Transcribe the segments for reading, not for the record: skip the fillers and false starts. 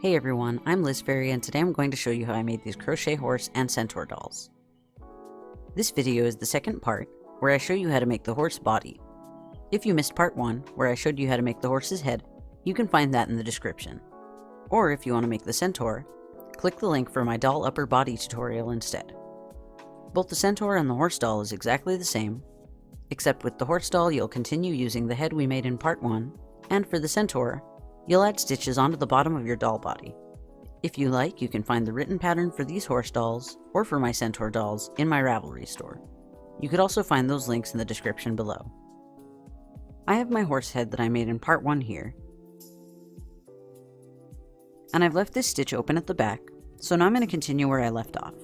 Hey everyone, I'm Liz Fairy and today I'm going to show you how I made these crochet horse and centaur dolls. This video is the second part, where I show you how to make the horse body. If you missed part 1, where I showed you how to make the horse's head, you can find that in the description. Or if you want to make the centaur, click the link for my doll upper body tutorial instead. Both the centaur and the horse doll is exactly the same, except with the horse doll you'll continue using the head we made in part 1, and for the centaur, you'll add stitches onto the bottom of your doll body. If you like, you can find the written pattern for these horse dolls, or for my centaur dolls, in my Ravelry store. You could also find those links in the description below. I have my horse head that I made in part 1 here, and I've left this stitch open at the back, so now I'm going to continue where I left off.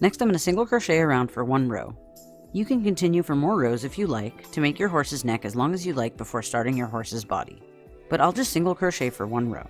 Next, I'm going to single crochet around for 1 row. You can continue for more rows if you like, to make your horse's neck as long as you like before starting your horse's body. But I'll just single crochet for 1 row.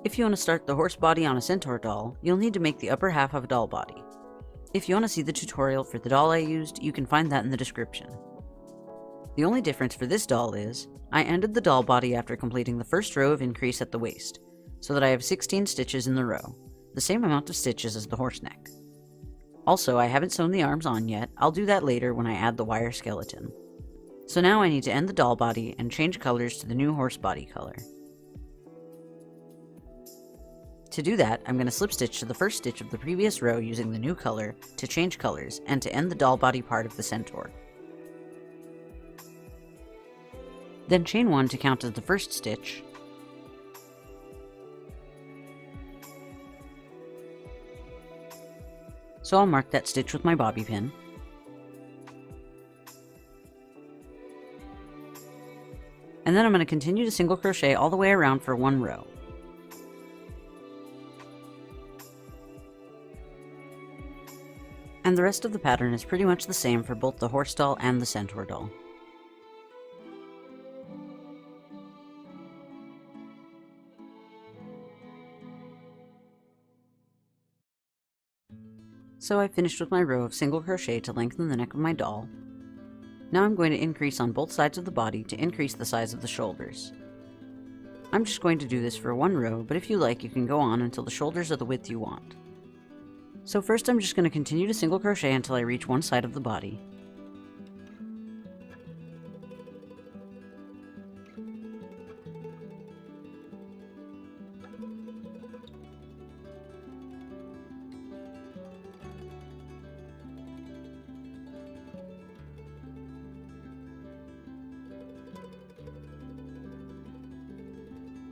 If you want to start the horse body on a centaur doll, you'll need to make the upper half of a doll body. If you want to see the tutorial for the doll I used, you can find that in the description. The only difference for this doll is, I ended the doll body after completing the first row of increase at the waist, so that I have 16 stitches in the row, the same amount of stitches as the horse neck. Also, I haven't sewn the arms on yet, I'll do that later when I add the wire skeleton. So now I need to end the doll body and change colors to the new horse body color. To do that, I'm going to slip stitch to the first stitch of the previous row using the new color to change colors and to end the doll body part of the centaur. Then chain 1 to count as the first stitch, so I'll mark that stitch with my bobby pin. And then I'm going to continue to single crochet all the way around for 1 row. And the rest of the pattern is pretty much the same for both the horse doll and the centaur doll. So I finished with my row of single crochet to lengthen the neck of my doll. Now I'm going to increase on both sides of the body to increase the size of the shoulders. I'm just going to do this for 1 row, but if you like, you can go on until the shoulders are the width you want. So first I'm just going to continue to single crochet until I reach one side of the body.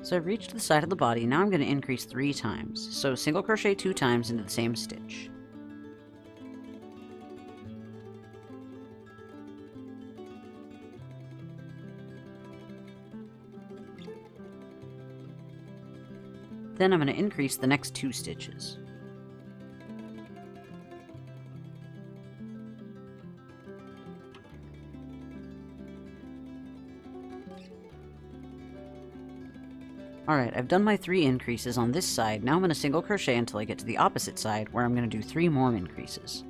So I've reached the side of the body, now I'm going to increase 3 times, so single crochet 2 times into the same stitch. Then I'm going to increase the next 2 stitches. Alright, I've done my 3 increases on this side, now I'm going to single crochet until I get to the opposite side, where I'm going to do 3 more increases.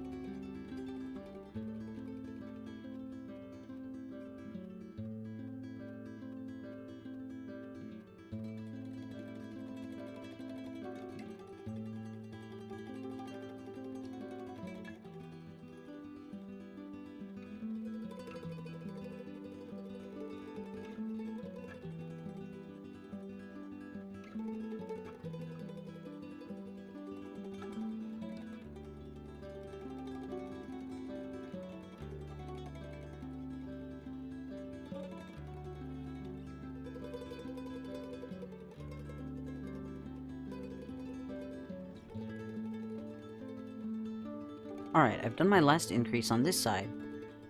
Alright, I've done my last increase on this side.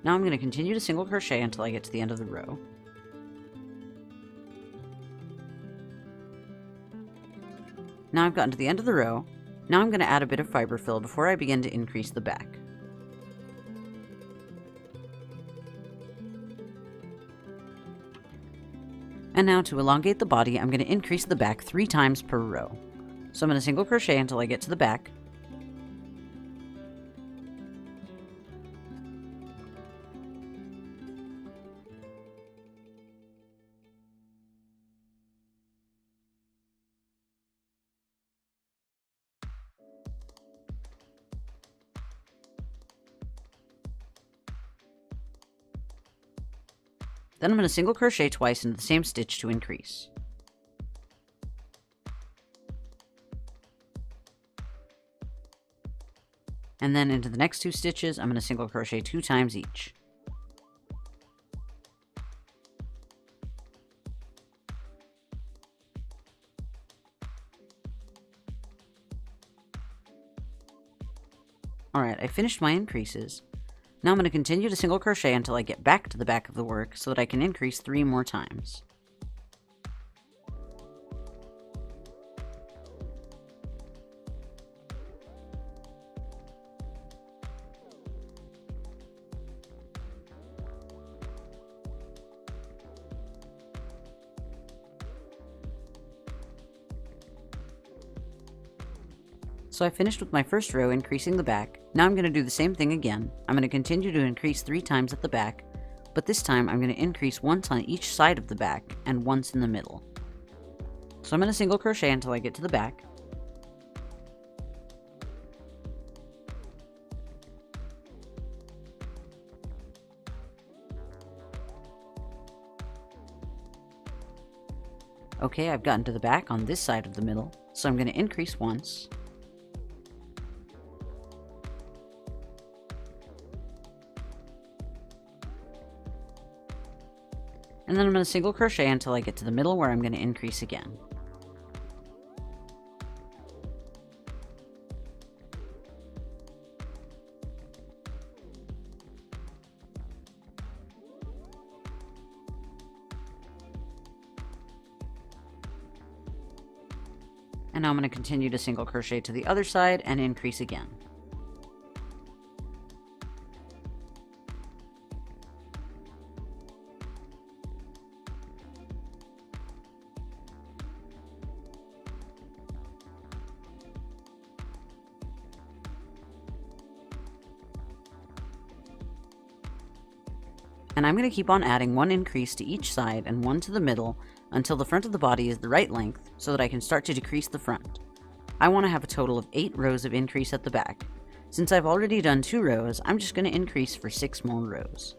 Now I'm going to continue to single crochet until I get to the end of the row. Now I've gotten to the end of the row. Now I'm going to add a bit of fiber fill before I begin to increase the back. And now to elongate the body, I'm going to increase the back 3 times per row. So I'm going to single crochet until I get to the back. Then I'm going to single crochet twice into the same stitch to increase. And then into the next 2 stitches, I'm going to single crochet 2 times each. Alright, I finished my increases. Now I'm going to continue to single crochet until I get back to the back of the work so that I can increase 3 more times. So I finished with my first row increasing the back. Now I'm going to do the same thing again. I'm going to continue to increase 3 times at the back, but this time I'm going to increase once on each side of the back and once in the middle. So I'm going to single crochet until I get to the back. Okay, I've gotten to the back on this side of the middle, so I'm going to increase once. And then I'm going to single crochet until I get to the middle where I'm going to increase again. And now I'm going to continue to single crochet to the other side and increase again. And I'm going to keep on adding 1 increase to each side and 1 to the middle until the front of the body is the right length so that I can start to decrease the front. I want to have a total of 8 rows of increase at the back. Since I've already done 2 rows, I'm just going to increase for 6 more rows.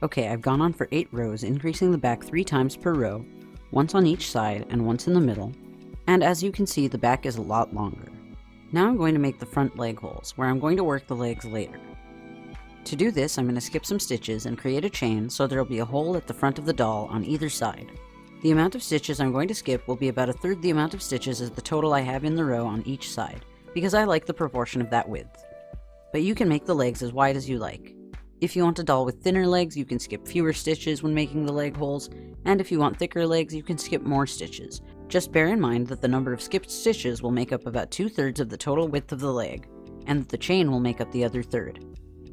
Okay, I've gone on for 8 rows, increasing the back 3 times per row, once on each side and once in the middle, and as you can see, the back is a lot longer. Now I'm going to make the front leg holes, where I'm going to work the legs later. To do this, I'm going to skip some stitches and create a chain so there will be a hole at the front of the doll on either side. The amount of stitches I'm going to skip will be about 1/3 the amount of stitches as the total I have in the row on each side, because I like the proportion of that width. But you can make the legs as wide as you like. If you want a doll with thinner legs, you can skip fewer stitches when making the leg holes, and if you want thicker legs, you can skip more stitches. Just bear in mind that the number of skipped stitches will make up about 2/3 of the total width of the leg, and that the chain will make up the other third.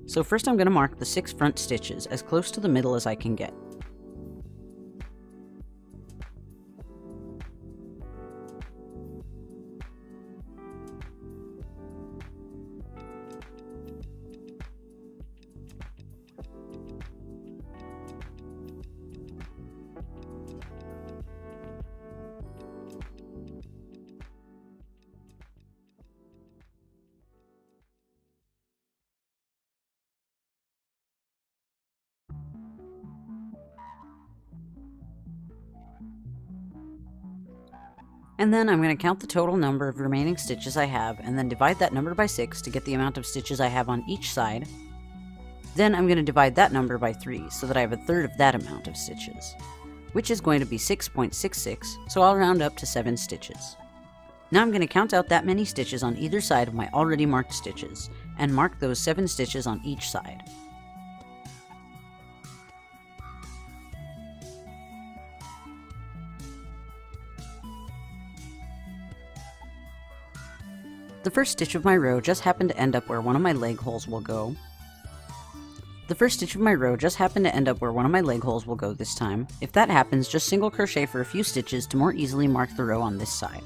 So first I'm going to mark the 6 front stitches as close to the middle as I can get. And then I'm going to count the total number of remaining stitches I have, and then divide that number by 6 to get the amount of stitches I have on each side. Then I'm going to divide that number by 3, so that I have 1/3 of that amount of stitches, which is going to be 6.66, so I'll round up to 7 stitches. Now I'm going to count out that many stitches on either side of my already marked stitches, and mark those 7 stitches on each side. The first stitch of my row just happened to end up where one of my leg holes will go. This time. If that happens, just single crochet for a few stitches to more easily mark the row on this side.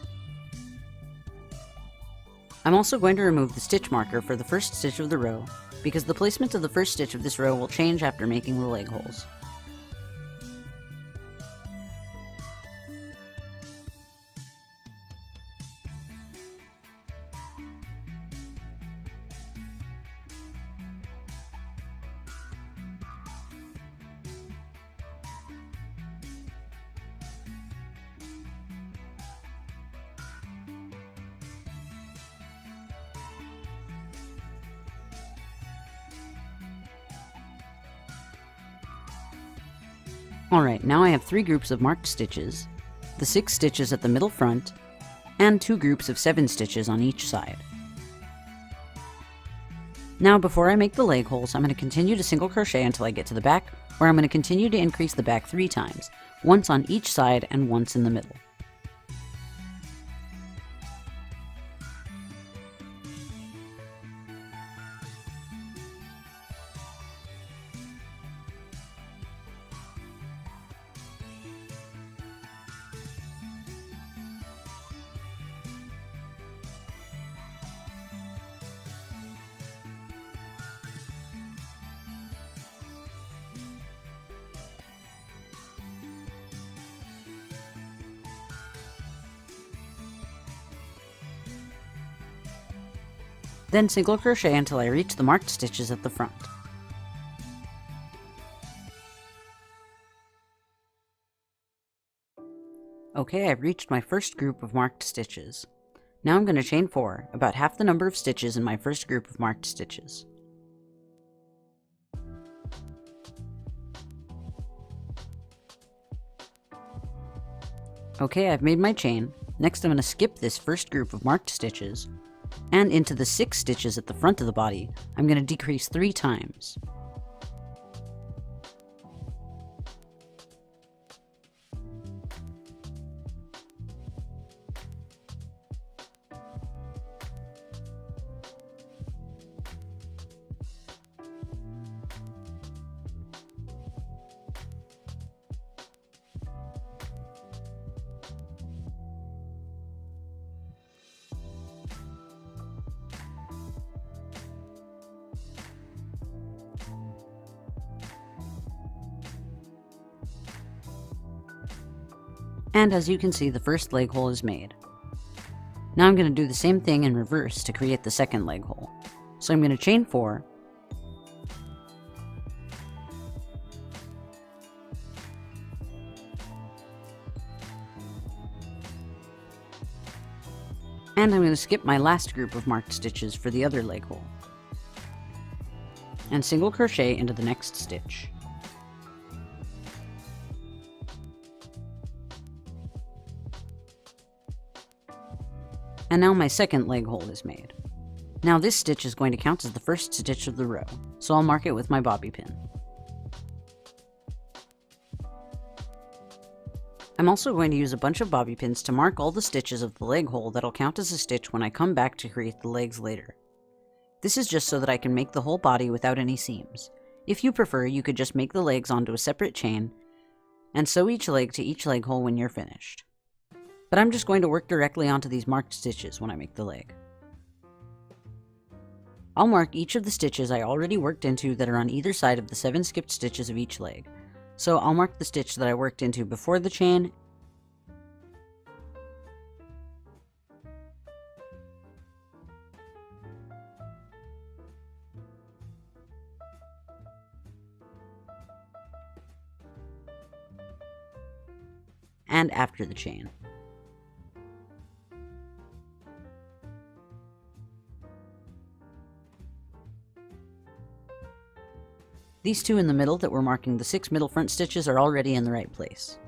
I'm also going to remove the stitch marker for the first stitch of the row, because the placement of the first stitch of this row will change after making the leg holes. Alright, now I have 3 groups of marked stitches, the 6 stitches at the middle front, and 2 groups of 7 stitches on each side. Now before I make the leg holes, I'm going to continue to single crochet until I get to the back, where I'm going to continue to increase the back 3 times, once on each side and once in the middle. Then single crochet until I reach the marked stitches at the front. Okay, I've reached my first group of marked stitches. Now I'm going to chain 4, about half the number of stitches in my first group of marked stitches. Okay, I've made my chain. Next I'm going to skip this first group of marked stitches, and into the 6 stitches at the front of the body, I'm going to decrease 3 times. And as you can see, the first leg hole is made. Now I'm going to do the same thing in reverse to create the second leg hole. So I'm going to chain 4, And I'm going to skip my last group of marked stitches for the other leg hole, and single crochet into the next stitch. And now my second leg hole is made. Now this stitch is going to count as the first stitch of the row, so I'll mark it with my bobby pin. I'm also going to use a bunch of bobby pins to mark all the stitches of the leg hole that'll count as a stitch when I come back to create the legs later. This is just so that I can make the whole body without any seams. If you prefer, you could just make the legs onto a separate chain and sew each leg to each leg hole when you're finished. But I'm just going to work directly onto these marked stitches when I make the leg. I'll mark each of the stitches I already worked into that are on either side of the 7 skipped stitches of each leg. So I'll mark the stitch that I worked into before the chain, and after the chain. These two in the middle that we're marking the 6 middle front stitches are already in the right place.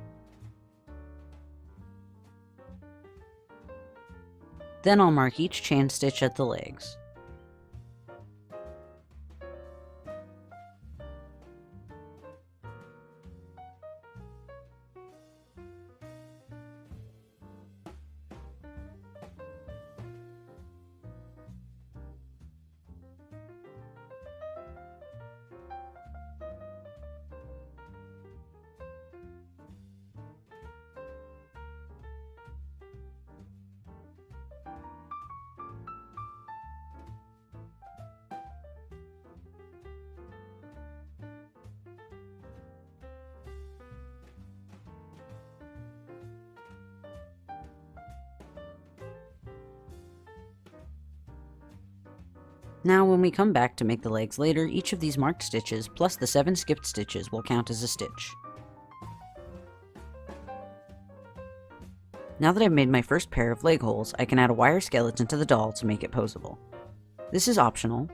Then I'll mark each chain stitch at the legs. Now when we come back to make the legs later, each of these marked stitches plus the 7 skipped stitches will count as a stitch. Now that I've made my first pair of leg holes, I can add a wire skeleton to the doll to make it posable. This is optional.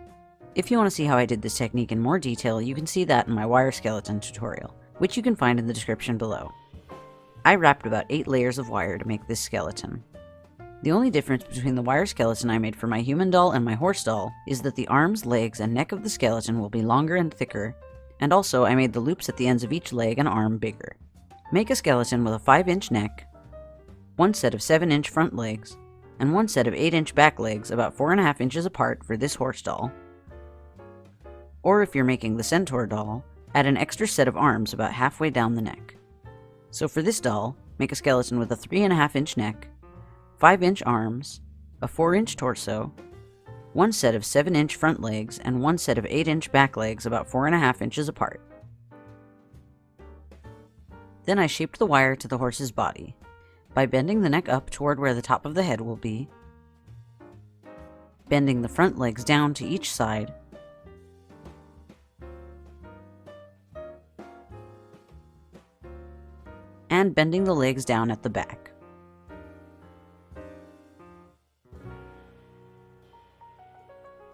If you want to see how I did this technique in more detail, you can see that in my wire skeleton tutorial, which you can find in the description below. I wrapped about 8 layers of wire to make this skeleton. The only difference between the wire skeleton I made for my human doll and my horse doll is that the arms, legs, and neck of the skeleton will be longer and thicker, and also I made the loops at the ends of each leg and arm bigger. Make a skeleton with a 5-inch neck, 1 set of 7-inch front legs, and 1 set of 8-inch back legs about 4.5 inches apart for this horse doll. Or if you're making the centaur doll, add an extra set of arms about halfway down the neck. So for this doll, make a skeleton with a 3.5-inch neck, 5-inch arms, a 4-inch torso, 1 set of 7-inch front legs, and 1 set of 8-inch back legs about 4.5 inches apart. Then I shaped the wire to the horse's body by bending the neck up toward where the top of the head will be, bending the front legs down to each side, and bending the legs down at the back.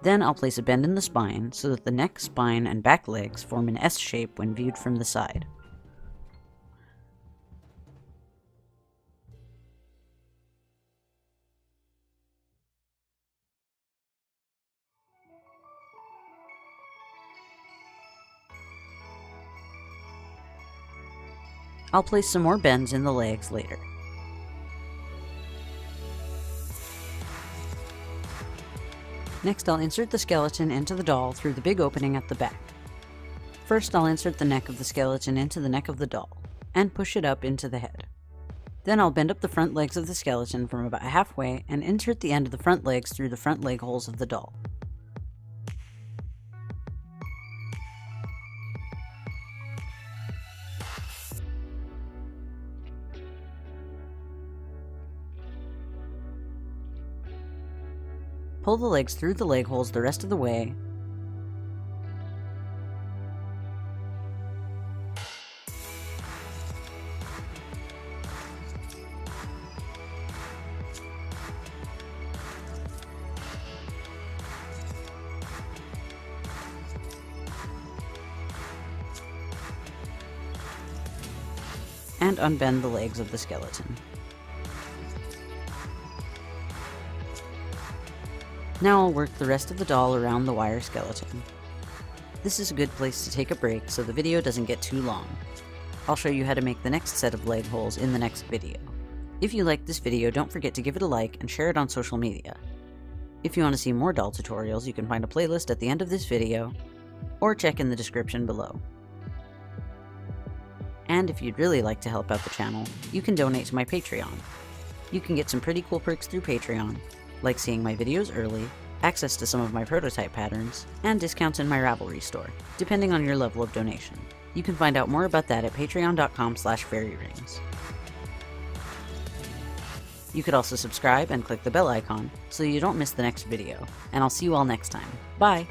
Then I'll place a bend in the spine so that the neck, spine, and back legs form an S shape when viewed from the side. I'll place some more bends in the legs later. Next, I'll insert the skeleton into the doll through the big opening at the back. First, I'll insert the neck of the skeleton into the neck of the doll, and push it up into the head. Then I'll bend up the front legs of the skeleton from about halfway and insert the end of the front legs through the front leg holes of the doll. Pull the legs through the leg holes the rest of the way, and unbend the legs of the skeleton. Now I'll work the rest of the doll around the wire skeleton. This is a good place to take a break so the video doesn't get too long. I'll show you how to make the next set of leg holes in the next video. If you liked this video, don't forget to give it a like and share it on social media. If you want to see more doll tutorials, you can find a playlist at the end of this video, or check in the description below. And if you'd really like to help out the channel, you can donate to my Patreon. You can get some pretty cool perks through Patreon, like seeing my videos early, access to some of my prototype patterns, and discounts in my Ravelry store, depending on your level of donation. You can find out more about that at patreon.com/fairyrings. You could also subscribe and click the bell icon so you don't miss the next video, and I'll see you all next time. Bye!